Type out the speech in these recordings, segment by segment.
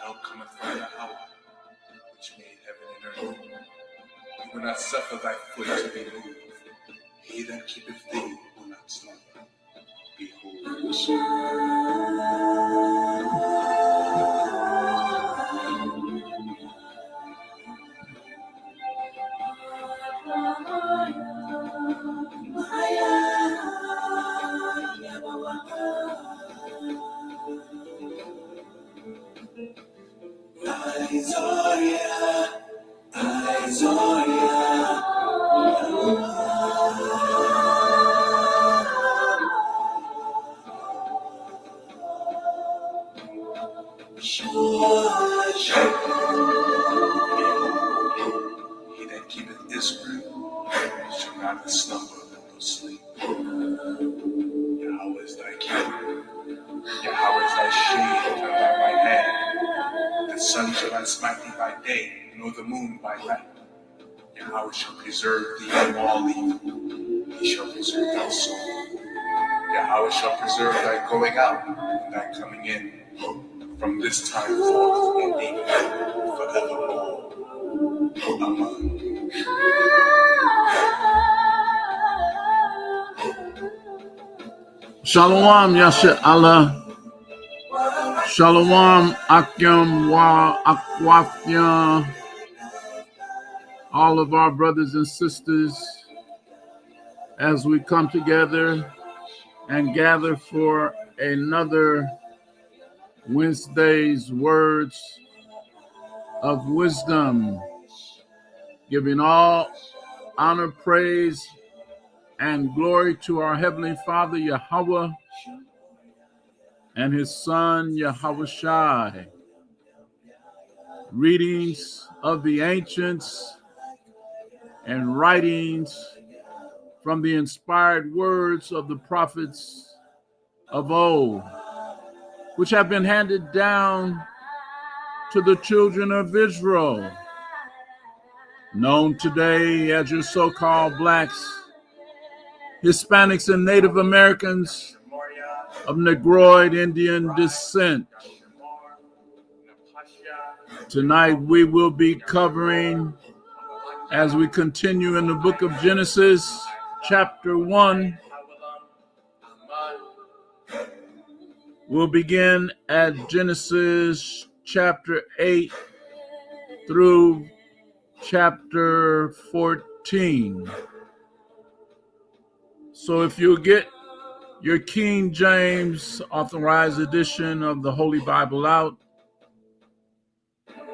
help cometh from Yahweh, which made heaven and earth. He will not suffer thy foot to be moved. He that keepeth thee will not slumber. Behold. He that keepeth Israel shall not slumber nor sleep. Yahweh is thy keeper. Yahweh is thy shade upon thy right hand. The sun shall not smite thee by day, nor the moon by night. Yahweh shall preserve thee from all evil. He shall preserve thy soul. Yahweh shall preserve thy going out and thy coming in, from this time forth and even forevermore. Amen. Shalom, Yasha Allah. Shalom, Akyam Wa Akwafya. All of our brothers and sisters, as we come together and gather for another Wednesday's words of wisdom, giving all honor, praise, and glory to our Heavenly Father, Yahweh, and His Son, Yahweh Shai. Readings of the ancients and writings from the inspired words of the prophets of old, which have been handed down to the children of Israel, known today as your so-called blacks, Hispanics, and Native Americans of Negroid Indian descent. Tonight we will be covering, as we continue in the book of Genesis, chapter 1. We'll begin at Genesis chapter 8 through chapter 14. So if you'll get your King James Authorized Edition of the Holy Bible out,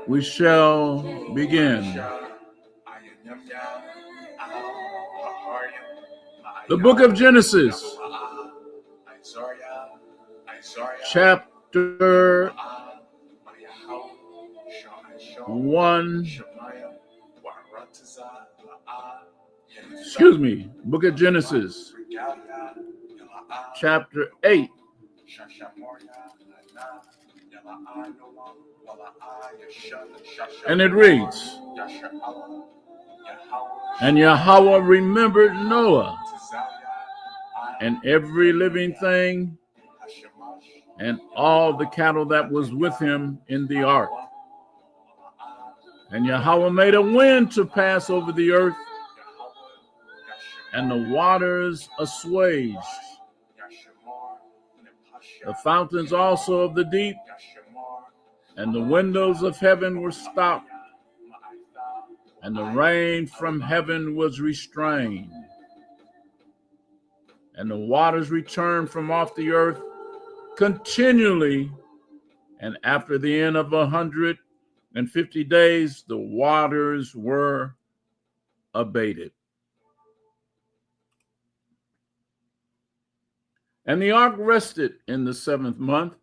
we shall begin. The book of Genesis, chapter 1. Book of Genesis, chapter 8. And it reads, and Yahweh remembered Noah and every living thing and all the cattle that was with him in the ark. And Yahweh made a wind to pass over the earth, and the waters assuaged. The fountains also of the deep and the windows of heaven were stopped, and the rain from heaven was restrained. And the waters returned from off the earth continually, and after the end of 150 days, the waters were abated. And the ark rested in the 7th month,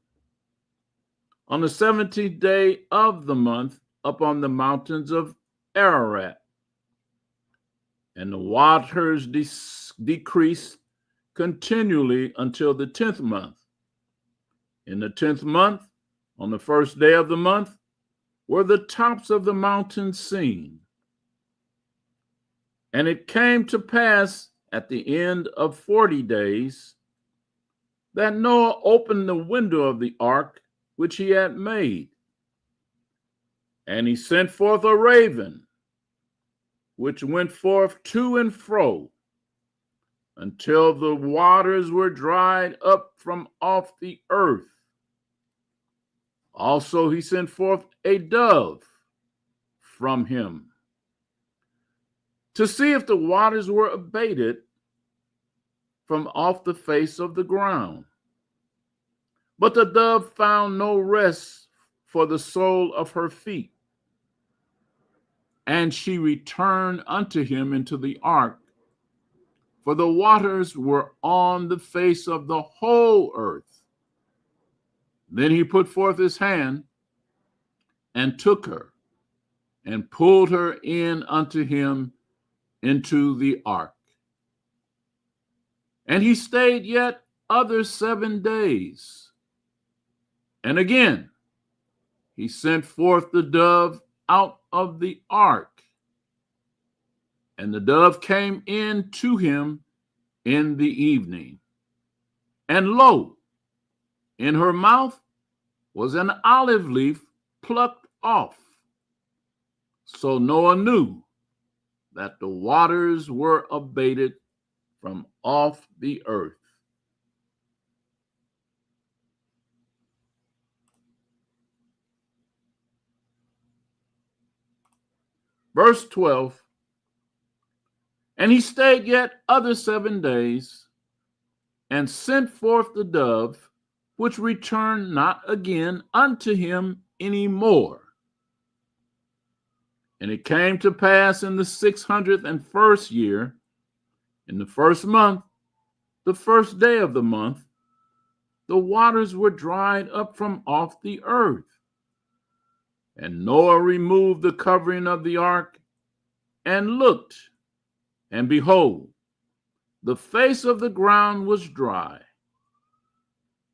on the 17th day of the month, upon the mountains of Ararat. And the waters decreased continually until the 10th month. In the 10th month, on the 1st day of the month, were the tops of the mountains seen. And it came to pass at the end of 40 days that Noah opened the window of the ark which he had made, And he sent forth a raven, which went forth to and fro until the waters were dried up from off the earth. Also he sent forth a dove from him to see if the waters were abated from off the face of the ground. But the dove found no rest for the sole of her feet. And she returned unto him into the ark, for the waters were on the face of the whole earth. Then he put forth his hand and took her and pulled her in unto him into the ark. And he stayed yet other 7 days. And again he sent forth the dove out of the ark. And the dove came in to him in the evening. And lo, in her mouth was an olive leaf plucked off. So Noah knew that the waters were abated from off the earth. Verse 12, and he stayed yet other 7 days, and sent forth the dove, which returned not again unto him any more. And it came to pass in the 601st year, in the first month, the first day of the month, the waters were dried up from off the earth. And Noah removed the covering of the ark and looked, and behold, the face of the ground was dry.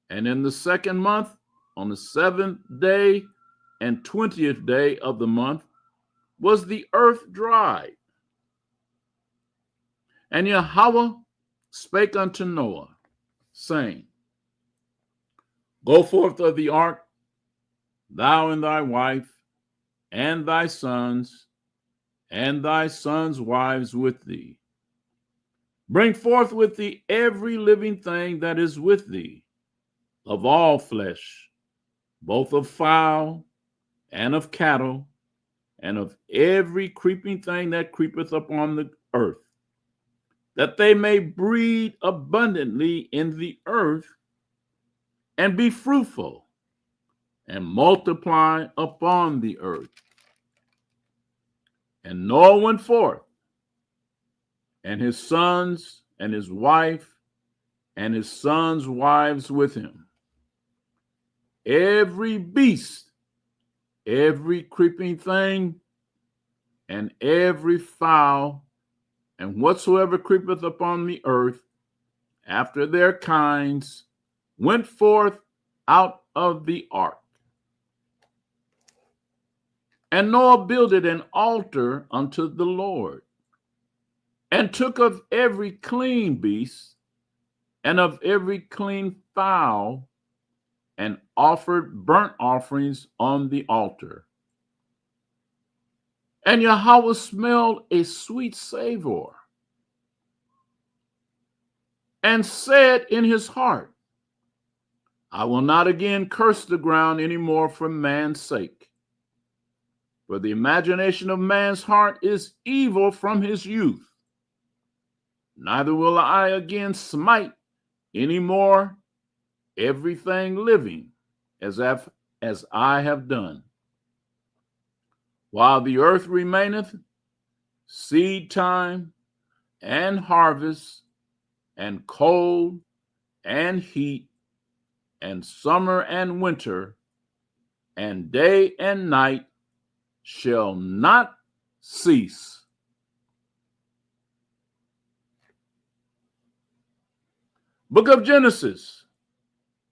And in the second month, on the 7th day and 20th day of the month, was the earth dry. And Yahweh spake unto Noah, saying, Go forth of the ark, thou and thy wife, and thy sons, and thy sons' wives with thee. Bring forth with thee every living thing that is with thee, of all flesh, both of fowl and of cattle, and of every creeping thing that creepeth upon the earth, that they may breed abundantly in the earth, and be fruitful, and multiply upon the earth. And Noah went forth, and his sons, and his wife, and his sons' wives with him. Every beast, every creeping thing, and every fowl, and whatsoever creepeth upon the earth, after their kinds, went forth out of the ark. And Noah builded an altar unto the Lord, and took of every clean beast, and of every clean fowl, and offered burnt offerings on the altar. And Yahweh smelled a sweet savor, and said in his heart, I will not again curse the ground any more for man's sake. For the imagination of man's heart is evil from his youth. Neither will I again smite any more everything living as I have done. While the earth remaineth, seed time and harvest, and cold and heat, and summer and winter, and day and night shall not cease. Book of Genesis,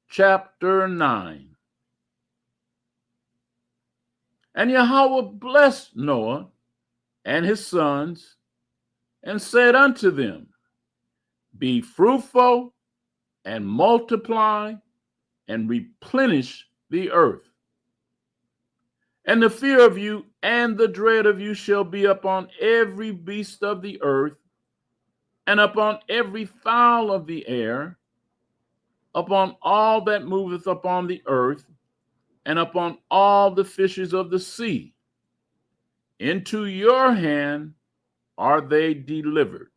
chapter 9. And Yahweh blessed Noah and his sons, and said unto them, Be fruitful, and multiply, and replenish the earth. And the fear of you and the dread of you shall be upon every beast of the earth, and upon every fowl of the air, upon all that moveth upon the earth, and upon all the fishes of the sea. Into your hand are they delivered.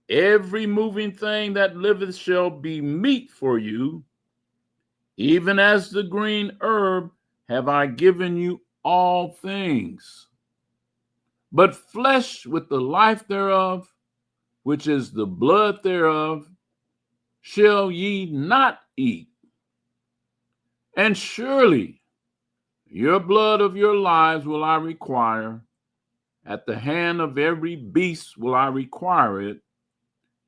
Every moving thing that liveth shall be meat for you, even as the green herb have I given you all things. But flesh with the life thereof, which is the blood thereof, shall ye not eat. And surely your blood of your lives will I require. At the hand of every beast will I require it,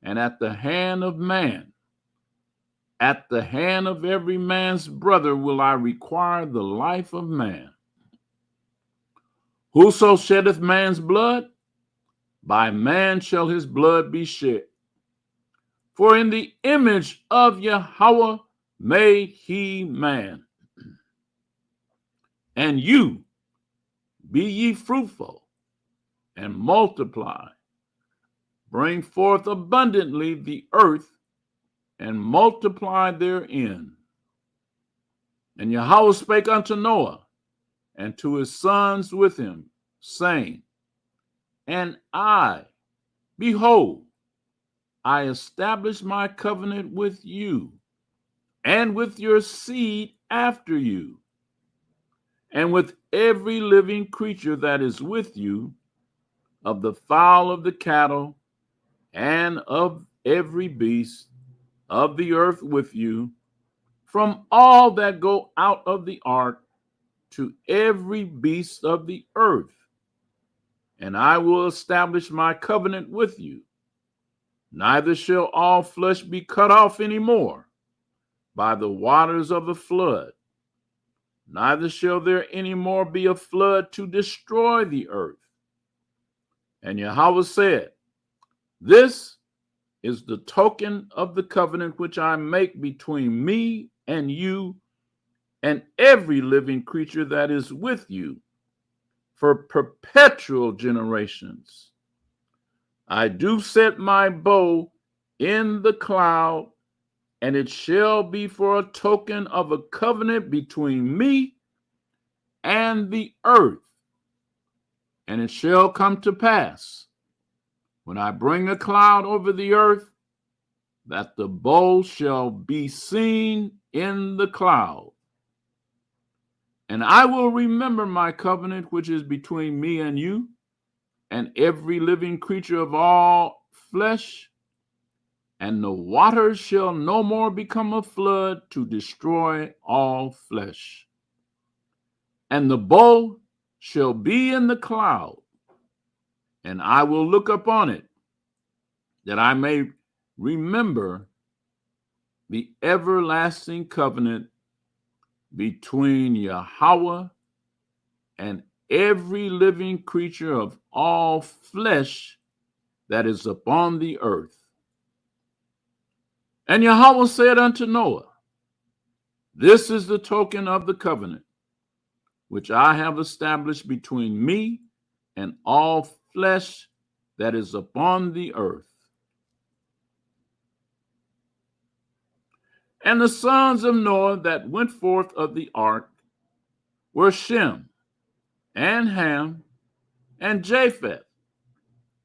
and at the hand of man. At the hand of every man's brother will I require the life of man. Whoso sheddeth man's blood, by man shall his blood be shed. For in the image of Yahweh made he man. And you, be ye fruitful, and multiply. Bring forth abundantly the earth, and multiply therein. And Yahweh spake unto Noah, and to his sons with him, saying, And I, behold, I establish my covenant with you, and with your seed after you, and with every living creature that is with you, of the fowl of the cattle, and of every beast of the earth with you, from all that go out of the ark, to every beast of the earth. And I will establish my covenant with you. Neither shall all flesh be cut off any more by the waters of the flood. Neither shall there any more be a flood to destroy the earth. And Yahweh said, This is the token of the covenant which I make between me and you and every living creature that is with you for perpetual generations. I do set my bow in the cloud, and it shall be for a token of a covenant between me and the earth. And it shall come to pass, when I bring a cloud over the earth, that the bow shall be seen in the cloud. And I will remember my covenant which is between me and you, and every living creature of all flesh, and the waters shall no more become a flood to destroy all flesh. And the bow shall be in the cloud, and I will look upon it, that I may remember the everlasting covenant between Yahweh and every living creature of all flesh that is upon the earth. And Yahweh said unto Noah, This is the token of the covenant which I have established between me and all flesh that is upon the earth. And the sons of Noah that went forth of the ark were Shem, and Ham, and Japheth.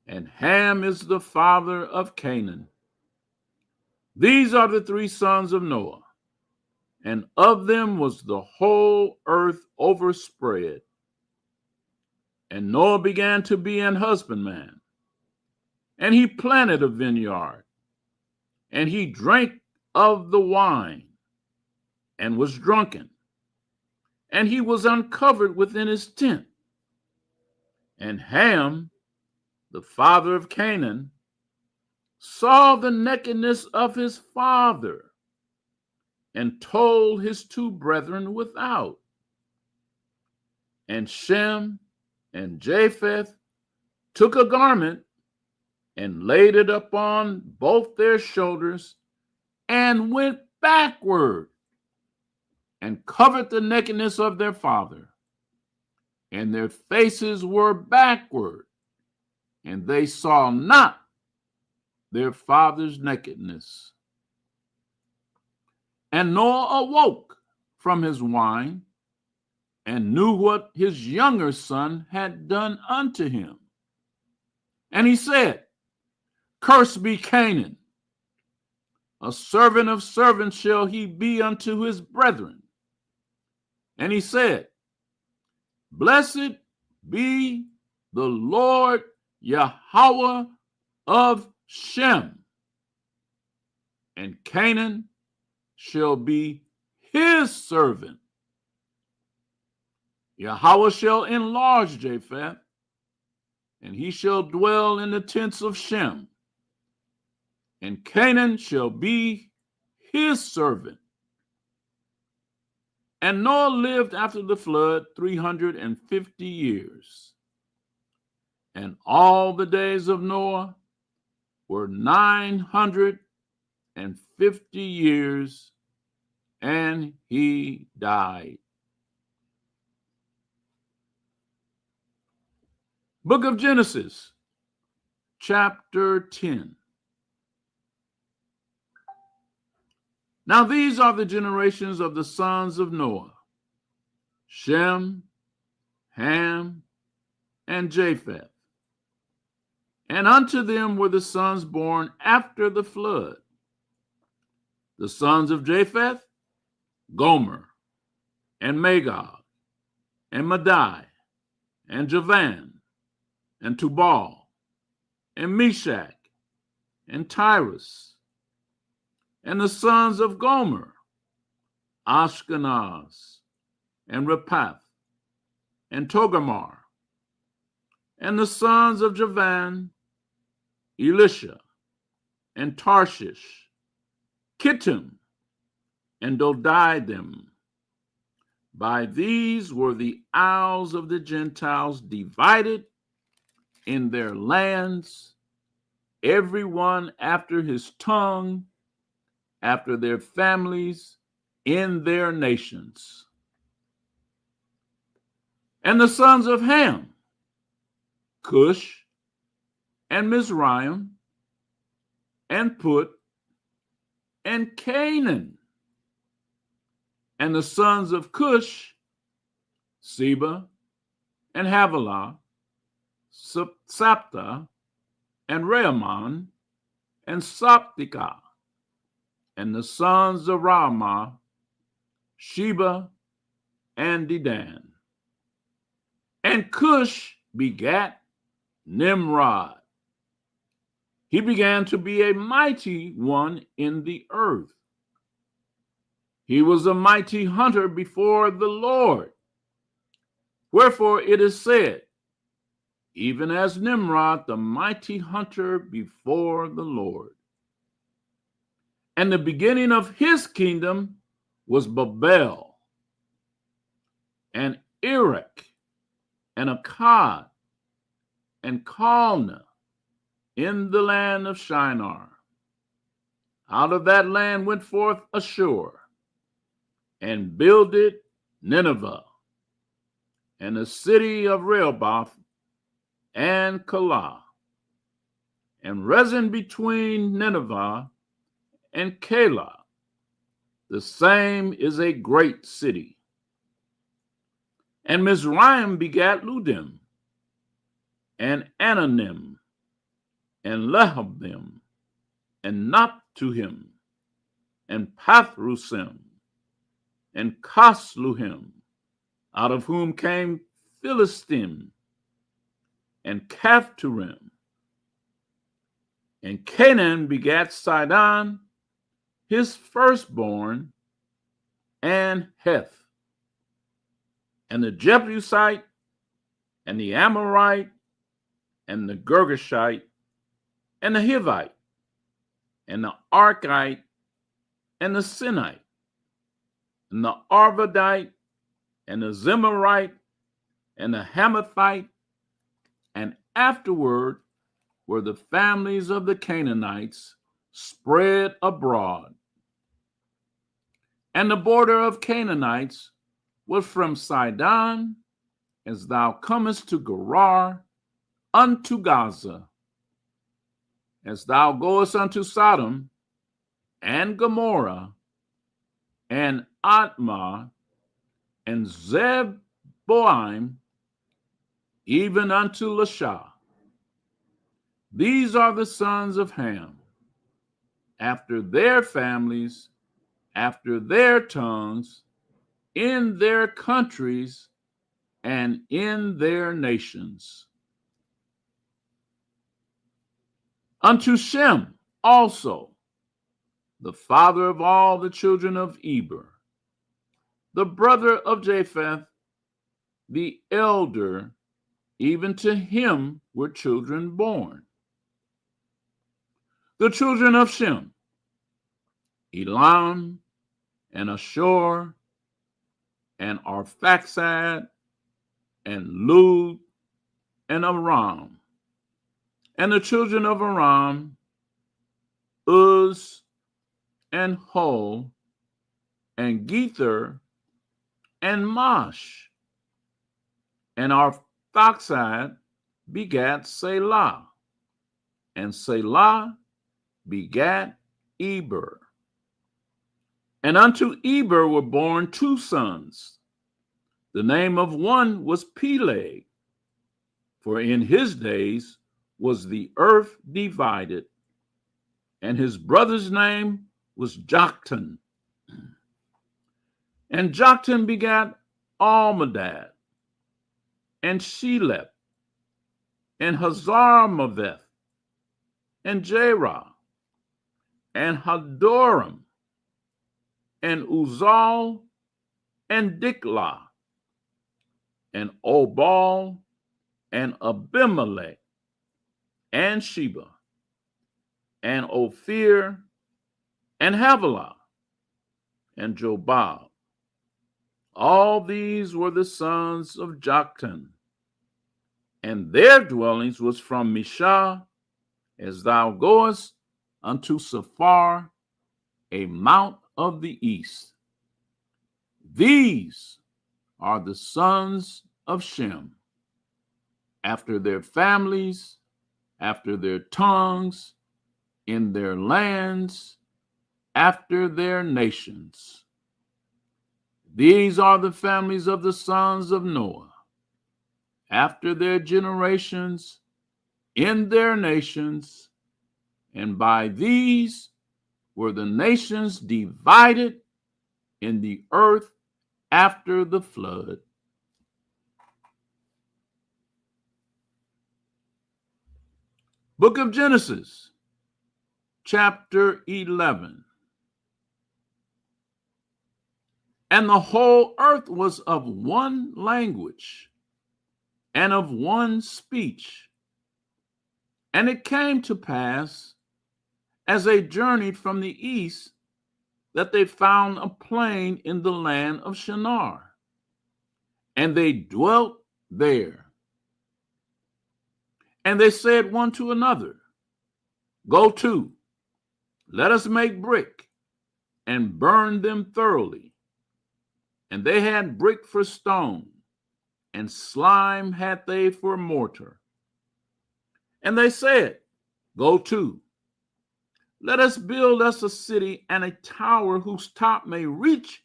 And Ham is the father of Canaan. These are the three sons of Noah, and of them was the whole earth overspread. And Noah began to be an husbandman, and he planted a vineyard, and he drank of the wine, and was drunken, and he was uncovered within his tent. And Ham, the father of Canaan, saw the nakedness of his father, and told his two brethren without. And Shem and Japheth took a garment and laid it upon both their shoulders, and went backward, and covered the nakedness of their father. and their faces were backward, and they saw not their father's nakedness. And Noah awoke from his wine and knew what his younger son had done unto him. And he said, Cursed be Canaan, a servant of servants shall he be unto his brethren. And he said, Blessed be the Lord Yahweh of Shem, and Canaan shall be his servant. Yahweh shall enlarge Japheth, and he shall dwell in the tents of Shem, and Canaan shall be his servant. And Noah lived after the flood 350 years. And all the days of Noah were 950 years, and he died. Book of Genesis, chapter 10. Now these are the generations of the sons of Noah: Shem, Ham, and Japheth. And unto them were the sons born after the flood. The sons of Japheth, Gomer, and Magog, and Madai, and Javan, and Tubal, and Meshach, and Tyrus. And the sons of Gomer, Ashkenaz, and Rephath, and Togarmah. And the sons of Javan, Elisha, and Tarshish, Kittim, and Dodidim. By these were the isles of the Gentiles divided in their lands, every one after his tongue, after their families, in their nations. And the sons of Ham, Cush, and Mizraim, and Put, and Canaan. And the sons of Cush, Seba, and Havilah, Sapta, and Raamon, and Saptika. And the sons of Ramah, Sheba, and Dedan. And Cush begat Nimrod. He began to be a mighty one in the earth. He was a mighty hunter before the Lord. Wherefore it is said, even as Nimrod, the mighty hunter before the Lord. And the beginning of his kingdom was Babel, and Erech, and Akkad, and Calneh, in the land of Shinar. Out of that land went forth Ashur, and builded Nineveh, and the city of Rehoboth, and Calah, and Rezin between Nineveh and Calah. The same is a great city. And Mizraim begat Ludim, and Ananim, and Lehabim, and Naptuhim, and Pathrusim, and Kasluhim, out of whom came Philistim, and Caphtorim. And Canaan begat Sidon, his firstborn, and Heth, and the Jebusite, and the Amorite, and the Girgashite, and the Hivite, and the Archite, and the Sinite, and the Arvadite, and the Zemarite, and the Hamathite. And afterward were the families of the Canaanites spread abroad. And the border of Canaanites was from Sidon as thou comest to Gerar unto Gaza, as thou goest unto Sodom and Gomorrah and Admah and Zeboim, even unto Lasha. These are the sons of Ham, after their families, after their tongues, in their countries, and in their nations. Unto Shem also, the father of all the children of Eber, the brother of Japheth, the elder, even to him were children born. The children of Shem, Elam, and Ashur, and Arphaxad, and Lud, and Aram. And the children of Aram, Uz, and Hol, and Gether, and Mash. And Arphaxad begat Selah, and Selah begat Eber. And unto Eber were born two sons. The name of one was Peleg, for in his days was the earth divided, and his brother's name was Joktan. And Joktan begat Almadad, and Shelep, and Hazarmaveth, and Jerah, and Hadoram, and Uzal, and Diklah, and Obal, and Abimelech, and Sheba, and Ophir, and Havilah, and Jobab. All these were the sons of Joktan, and their dwellings was from Mishah, as thou goest unto Sephar, a mount of the east. These are the sons of Shem, after their families, after their tongues, in their lands, after their nations. These are the families of the sons of Noah, after their generations, in their nations, and by these were the nations divided in the earth after the flood. Book of Genesis, chapter 11. And the whole earth was of one language and of one speech. And it came to pass, as they journeyed from the east, that they found a plain in the land of Shinar, and they dwelt there. And they said one to another, Go to, let us make brick, and burn them thoroughly. And they had brick for stone, and slime had they for mortar. And they said, Go to, let us build us a city and a tower whose top may reach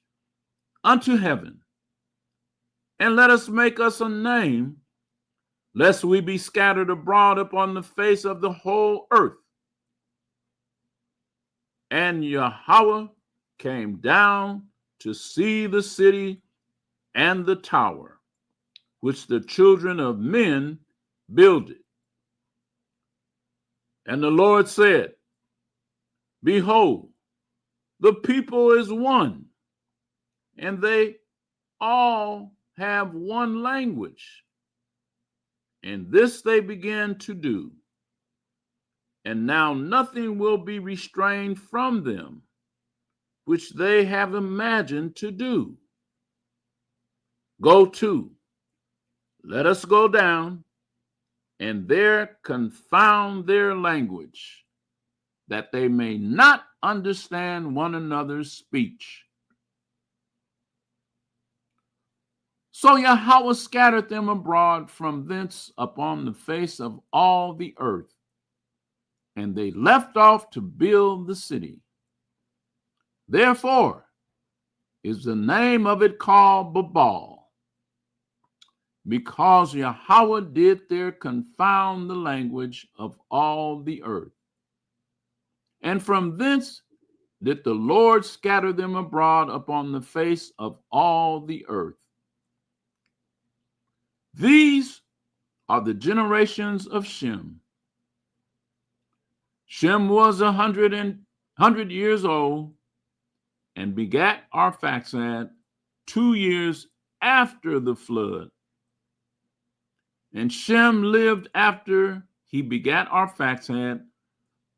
unto heaven. And let us make us a name, lest we be scattered abroad upon the face of the whole earth. And Yahweh came down to see the city and the tower, which the children of men builded. And the Lord said, Behold, the people is one, and they all have one language. And this they began to do. And now nothing will be restrained from them, which they have imagined to do. Go to, let us go down, and there confound their language, that they may not understand one another's speech. So Yahweh scattered them abroad from thence upon the face of all the earth, and they left off to build the city. Therefore is the name of it called Babal, because Yahweh did there confound the language of all the earth. And from thence did the Lord scatter them abroad upon the face of all the earth. These are the generations of Shem. Shem was 100 years old and begat Arphaxad 2 years after the flood. And Shem lived after he begat Arphaxad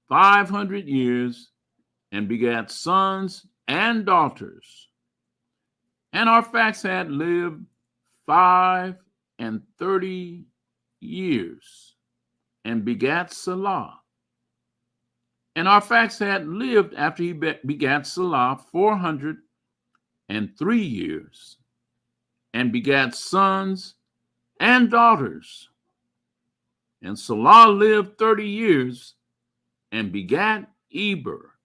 500 years and begat sons and daughters. And Arphaxad lived 35 years and begat Salah. And Arphaxad lived after he begat Salah 403 years and begat sons and daughters. And Salah lived 30 years and begat Eber.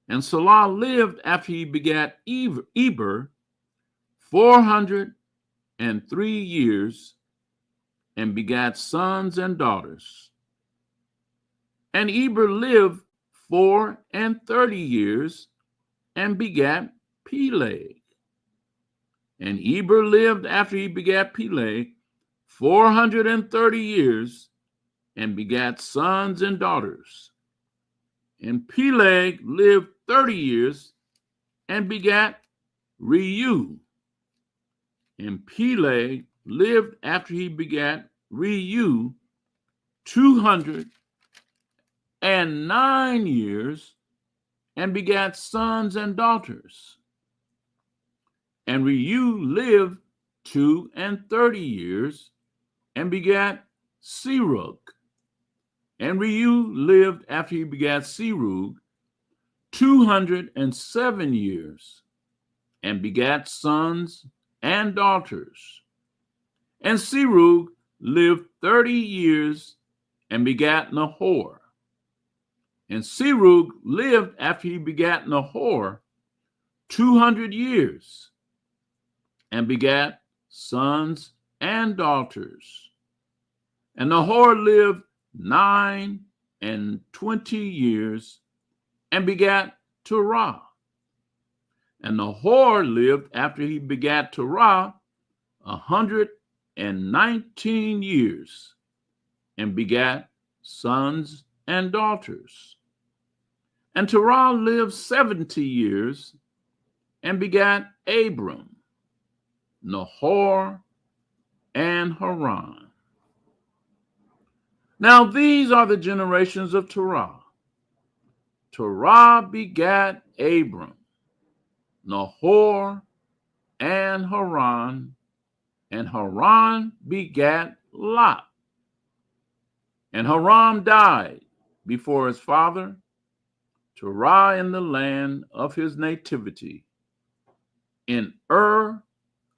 And Salah lived after he begat Eber 403 years and begat sons and daughters. And Eber lived 34 years and begat Peleg. And Eber lived after he begat Peleg 430 years and begat sons and daughters. And Peleg lived 30 years and begat Reu. And Peleg lived after he begat Reu 209 years and begat sons and daughters. And Reu lived 32 years and begat Serug. And Reu lived after he begat Serug 207 years and begat sons and daughters. And Serug lived 30 years and begat Nahor. And Serug lived after he begat Nahor 200 years and begat sons and daughters. And Nahor lived 29 years and begat Terah. And Nahor lived after he begat Terah 119 years and begat sons and daughters. And Terah lived 70 years and begat Abram, Nahor, and Haran. Now these are the generations of Terah. Terah begat Abram, Nahor, and Haran begat Lot. And Haran died before his father, Terah, in the land of his nativity, in Ur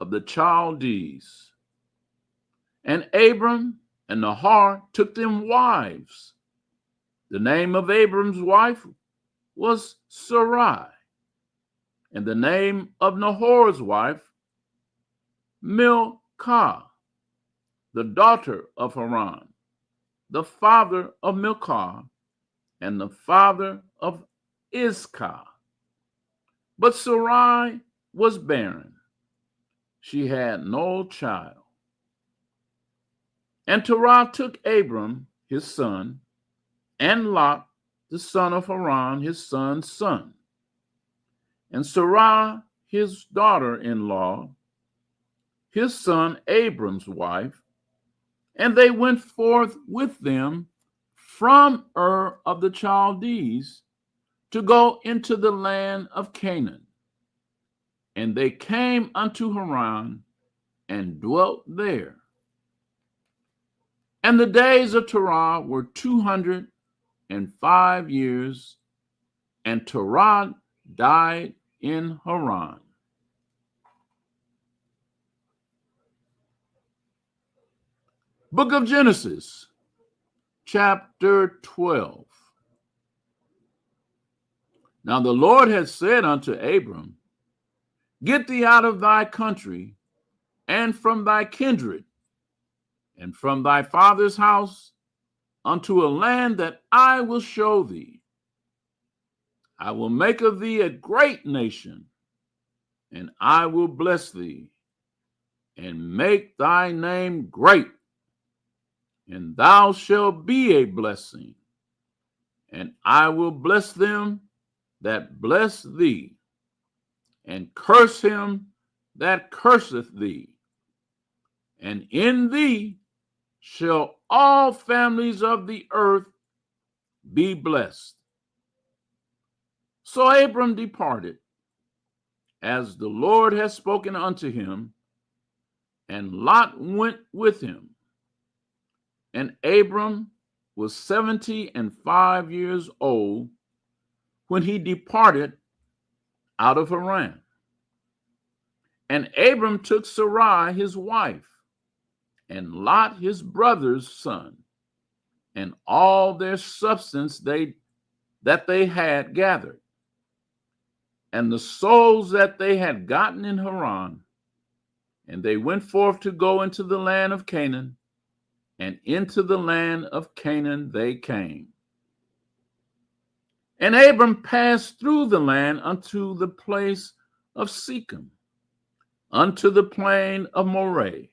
of the Chaldees. And Abram and Nahor took them wives. The name of Abram's wife was Sarai, and the name of Nahor's wife, Milcah, the daughter of Haran, the father of Milcah, and the father of Iscah. But Sarai was barren. She had no child. And Terah took Abram, his son, and Lot, the son of Haran, his son's son, and Sarai, his daughter-in-law, his son Abram's wife, and they went forth with them from Ur of the Chaldees to go into the land of Canaan. And they came unto Haran and dwelt there. And the days of Terah were 205 years, and Terah died in Haran. Book of Genesis, chapter 12. Now the Lord had said unto Abram, Get thee out of thy country, and from thy kindred, and from thy father's house, unto a land that I will show thee. I will make of thee a great nation, and I will bless thee, and make thy name great, and thou shalt be a blessing. And I will bless them that bless thee, and curse him that curseth thee. And in thee shall all families of the earth be blessed. So Abram departed, as the Lord had spoken unto him, and Lot went with him. And Abram was 75 years old when he departed out of Haran. And Abram took Sarai his wife, and Lot his brother's son, and all their substance that they had gathered, and the souls that they had gotten in Haran. And they went forth to go into the land of Canaan, and into the land of Canaan they came. And Abram passed through the land unto the place of Shechem, unto the plain of Moreh.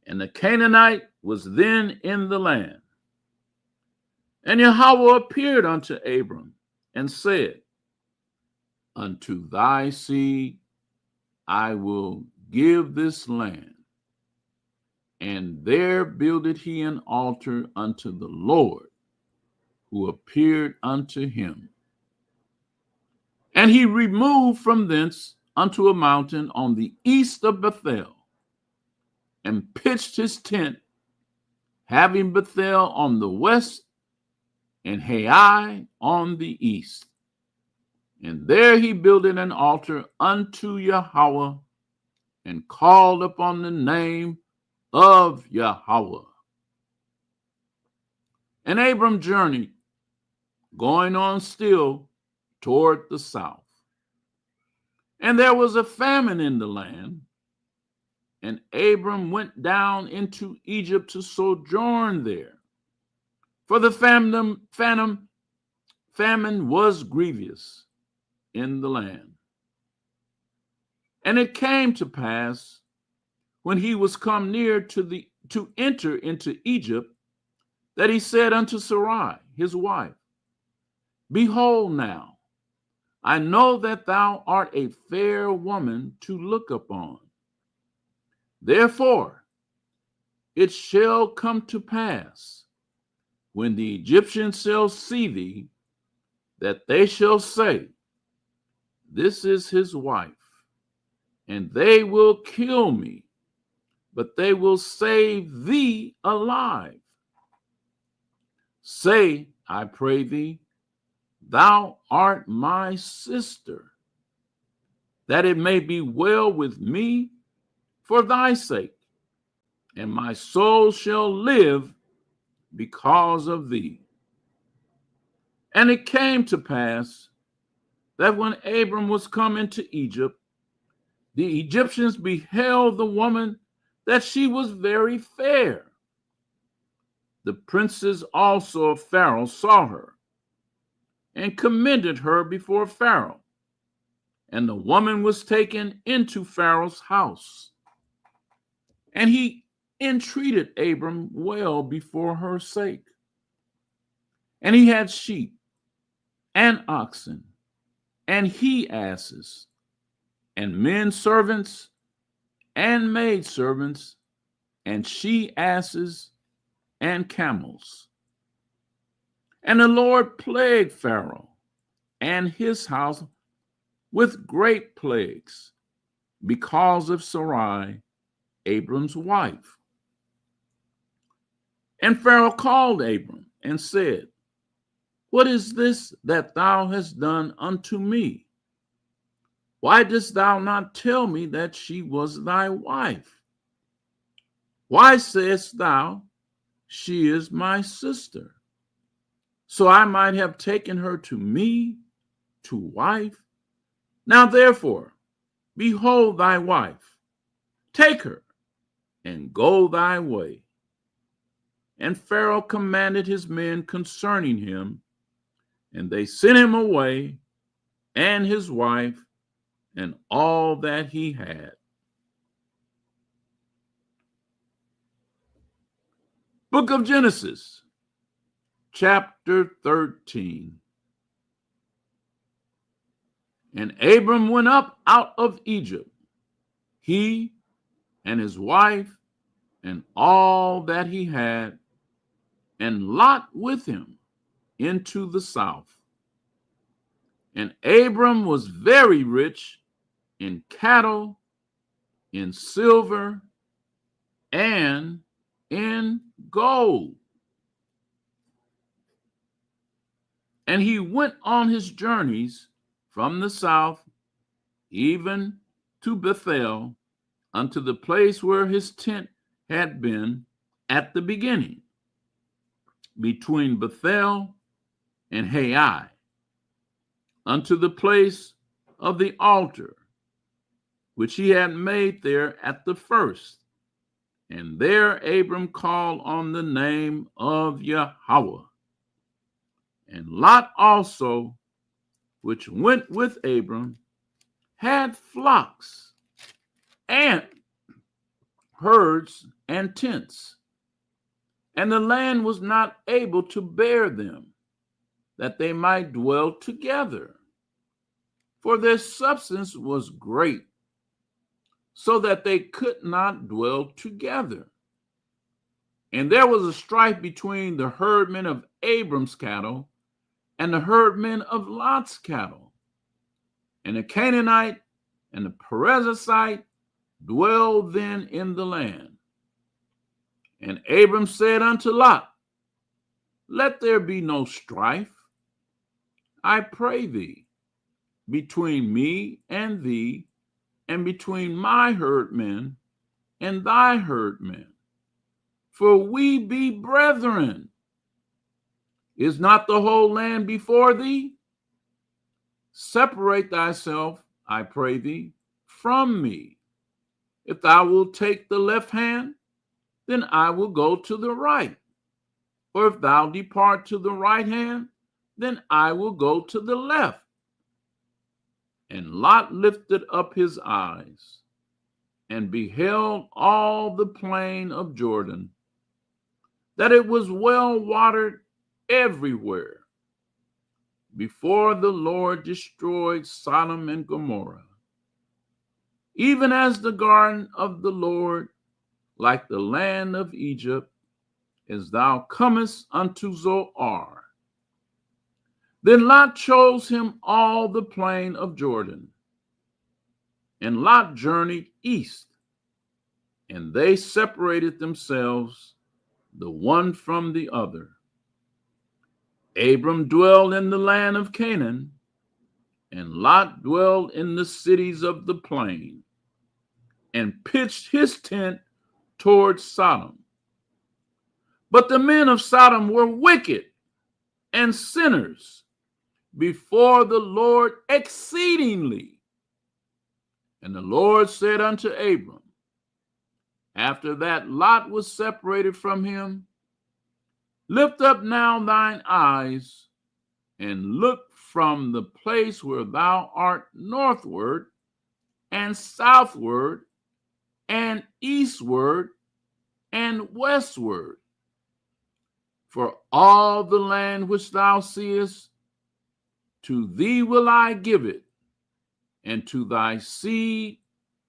And the Canaanite was then in the land. And Yahweh appeared unto Abram, and said, Unto thy seed I will give this land. And there builded he an altar unto the Lord, who appeared unto him. And he removed from thence unto a mountain on the east of Bethel, and pitched his tent, having Bethel on the west, and Hai on the east. And there he builded an altar unto Yahweh, and called upon the name of Yahweh. And Abram journeyed, going on still toward the south. And there was a famine in the land, and Abram went down into Egypt to sojourn there. For the famine was grievous in the land. And it came to pass, when he was come near to enter into Egypt, that he said unto Sarai his wife, Behold now, I know that thou art a fair woman to look upon. Therefore it shall come to pass, when the Egyptians shall see thee, that they shall say, This is his wife, and they will kill me, but they will save thee alive. Say, I pray thee, Thou art my sister, that it may be well with me for thy sake, and my soul shall live because of thee. And it came to pass that when Abram was come into Egypt, the Egyptians beheld the woman, that she was very fair. The princes also of Pharaoh saw her, and commended her before Pharaoh. And the woman was taken into Pharaoh's house. And he entreated Abram well before her sake. And he had sheep, and oxen, and he asses, and men servants, and maid servants, and she asses, and camels. And the Lord plagued Pharaoh and his house with great plagues, because of Sarai, Abram's wife. And Pharaoh called Abram and said, What is this that thou hast done unto me? Why didst thou not tell me that she was thy wife? Why sayest thou, she is my sister? So I might have taken her to me to wife. Now therefore, behold thy wife, take her, and go thy way. And Pharaoh commanded his men concerning him, and they sent him away, and his wife, and all that he had. Book of Genesis, chapter 13. And Abram went up out of Egypt, he and his wife, and all that he had, and Lot with him into the south. And Abram was very rich in cattle, in silver, and in gold. And he went on his journeys from the south, even to Bethel, unto the place where his tent had been at the beginning, between Bethel and Hai, unto the place of the altar, which he had made there at the first. And there Abram called on the name of Yahweh. And Lot also, which went with Abram, had flocks and herds and tents, and the land was not able to bear them, that they might dwell together. For their substance was great, so that they could not dwell together. And there was a strife between the herdmen of Abram's cattle and the herdmen of Lot's cattle. And the Canaanite and the Perizzite dwelled then in the land. And Abram said unto Lot, let there be no strife, I pray thee, between me and thee, and between my herdmen and thy herdmen. For we be brethren. Is not the whole land before thee? Separate thyself, I pray thee, from me. If thou wilt take the left hand, then I will go to the right. Or if thou depart to the right hand, then I will go to the left. And Lot lifted up his eyes and beheld all the plain of Jordan, that it was well watered everywhere, before the Lord destroyed Sodom and Gomorrah, even as the garden of the Lord, like the land of Egypt, as thou comest unto Zoar. Then Lot chose him all the plain of Jordan, and Lot journeyed east, and they separated themselves the one from the other. Abram dwelled in the land of Canaan, and Lot dwelled in the cities of the plain, and pitched his tent toward Sodom. But the men of Sodom were wicked and sinners before the Lord exceedingly. And the Lord said unto Abram, after that Lot was separated from him, lift up now thine eyes, and look from the place where thou art northward, and southward, and eastward, and westward. For all the land which thou seest, to thee will I give it, and to thy seed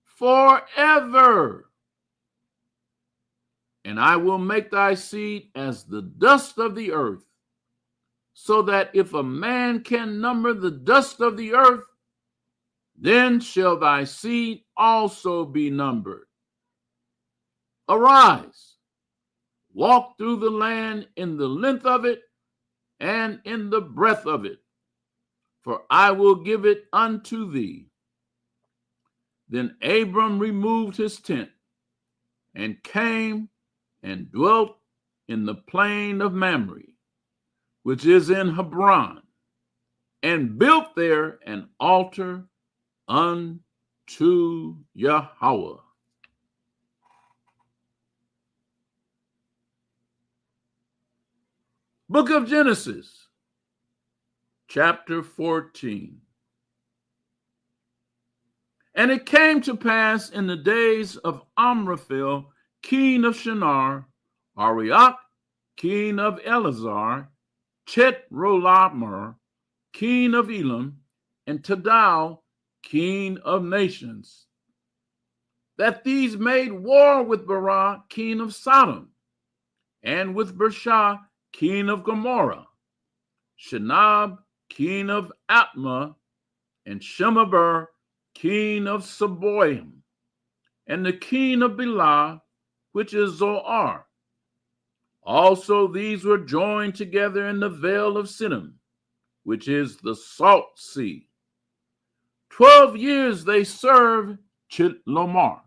forever. And I will make thy seed as the dust of the earth, so that if a man can number the dust of the earth, then shall thy seed also be numbered. Arise, walk through the land in the length of it and in the breadth of it, for I will give it unto thee. Then Abram removed his tent and came and dwelt in the plain of Mamre, which is in Hebron, and built there an altar unto Yahweh. Book of Genesis, chapter 14. And it came to pass in the days of Amraphel, king of Shinar, Arioch, king of Elazar, Chetrolamer, king of Elam, and Tidal, king of nations, that these made war with Barah, king of Sodom, and with Bershah, king of Gomorrah, Shinab, king of Atmah, and Shemaber, king of Seboim, and the king of Bela, which is Zoar. Also these were joined together in the vale of Siddim, which is the salt sea. 12 years they served Chitlamar,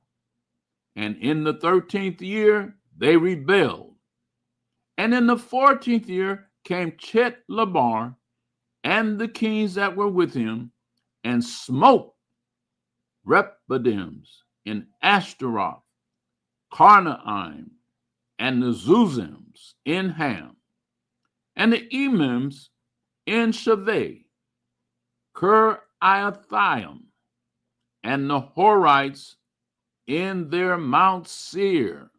and in the 13th year they rebelled. And in the 14th year came Chetlamar and the kings that were with him, and smote Rephaims in Ashtaroth, Karnaim, and the Zuzims in Ham, and the Emims in Shaveh, Kiriathaim, and the Horites in their Mount Seir,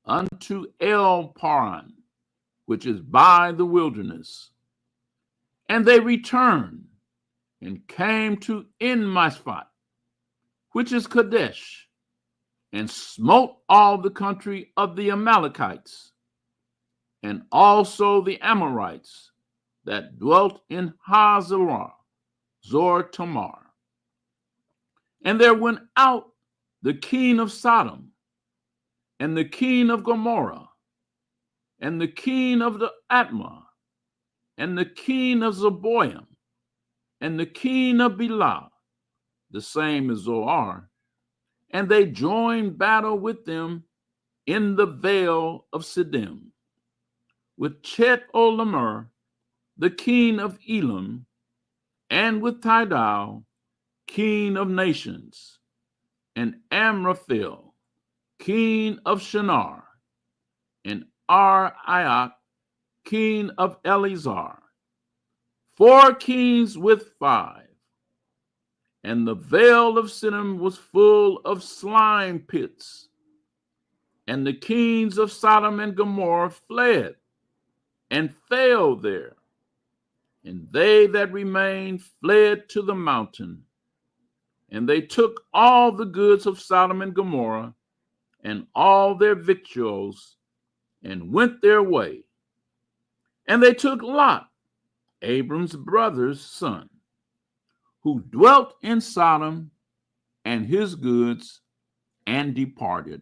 unto El Paran, which is by the wilderness. And they returned and came to En-Mishpat, which is Kadesh, and smote all the country of the Amalekites, and also the Amorites that dwelt in Hazarah, Zor Tamar. And there went out the king of Sodom, and the king of Gomorrah, and the king of the Atmah, and the king of Zeboim, and the king of Bela, the same as Zoar, and they joined battle with them in the vale of Siddim, with Chet-Olamer, the king of Elam, and with Tidal, king of nations, and Amraphel, king of Shinar, and Arioch, king of Elazar, 4 kings with 5. And the vale of Siddim was full of slime pits. And the kings of Sodom and Gomorrah fled and fell there. And they that remained fled to the mountain. And they took all the goods of Sodom and Gomorrah and all their victuals and went their way. And they took Lot, Abram's brother's son, who dwelt in Sodom, and his goods, and departed.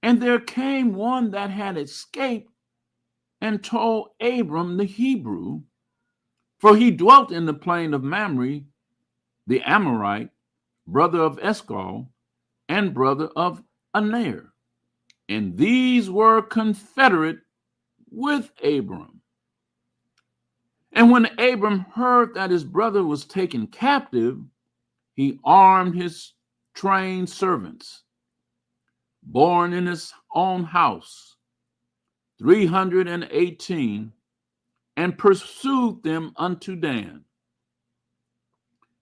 And there came one that had escaped and told Abram the Hebrew, for he dwelt in the plain of Mamre, the Amorite, brother of Eshcol, and brother of Aner. And these were confederate with Abram. And when Abram heard that his brother was taken captive, he armed his trained servants, born in his own house, 318, and pursued them unto Dan.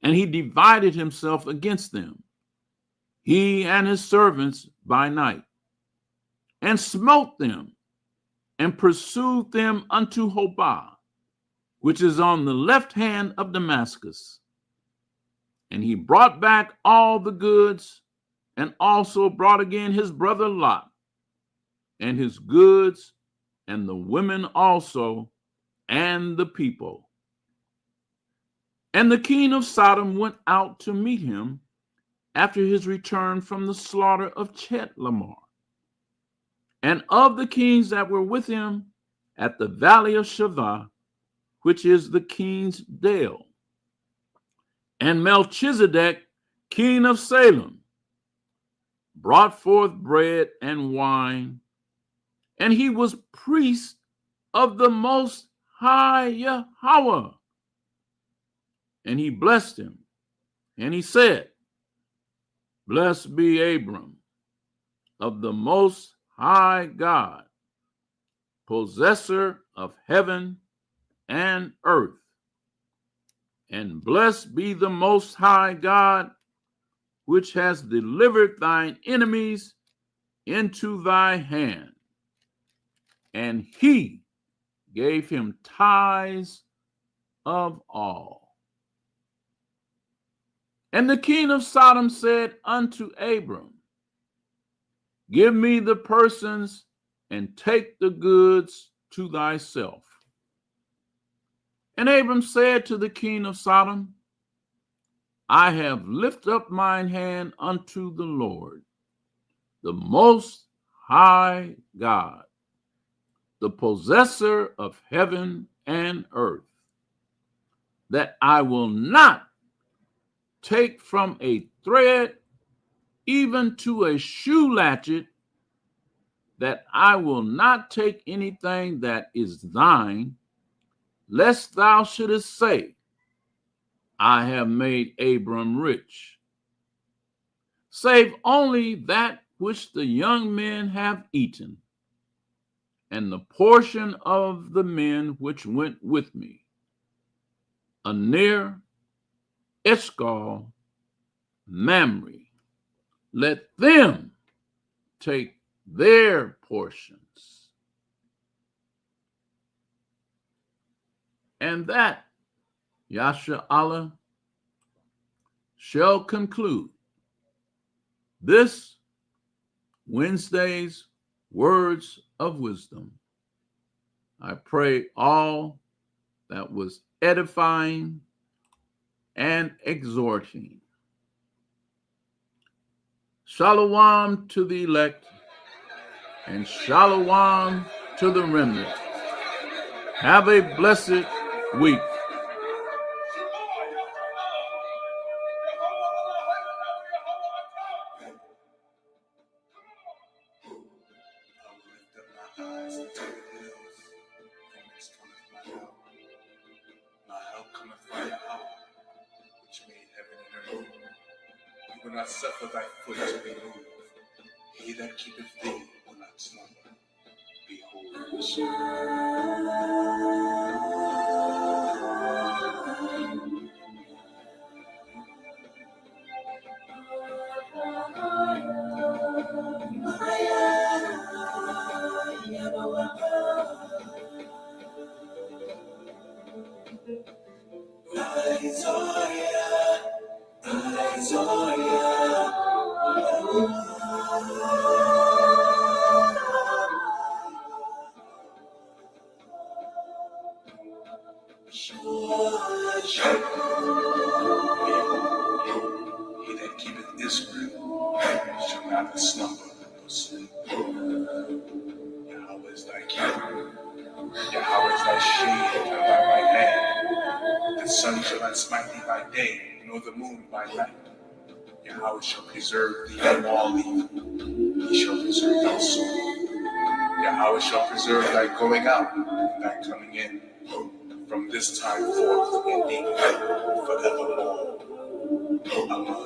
And he divided himself against them, he and his servants by night, and smote them, and pursued them unto Hobah, which is on the left hand of Damascus. And he brought back all the goods, and also brought again his brother Lot, and his goods, and the women also, and the people. And the king of Sodom went out to meet him after his return from the slaughter of Chetlamar. And of the kings that were with him at the valley of Shavah, which is the king's dale, and Melchizedek, king of Salem, brought forth bread and wine, and he was priest of the Most High Yahweh. And he blessed him, and he said, Blessed be Abram of the Most High God, possessor of heaven and earth. And blessed be the Most High God, which has delivered thine enemies into thy hand. And he gave him tithes of all. And the king of Sodom said unto Abram, Give me the persons and take the goods to thyself. And Abram said to the king of Sodom, I have lifted up mine hand unto the Lord, the Most High God, the possessor of heaven and earth, that I will not take from a thread even to a shoe latchet, that I will not take anything that is thine, lest thou shouldest say, I have made Abram rich, save only that which the young men have eaten, and the portion of the men which went with me, Aner, Eshcol, Mamre. Let them take their portions. And that, Yasha Allah, shall conclude this Wednesday's Words of Wisdom. I pray all that was edifying and exhorting. Shalom to the elect and shalom to the remnant. Have a blessed week. My help cometh from Yahweh, which made heaven and earth. He will not suffer thy foot to be moved. He that keepeth thee will not slumber. Behold, he that keepeth Israel shall not slumber nor sleep. Yahweh is thy keeper. Yahweh is thy shade upon thy right hand. The sun shall not smite thee by day, nor the moon by night. Yahweh shall preserve thee from all evil. He shall preserve thy soul. Yahweh shall preserve thy going out and thy coming in, from this time forth and even forevermore. Amen.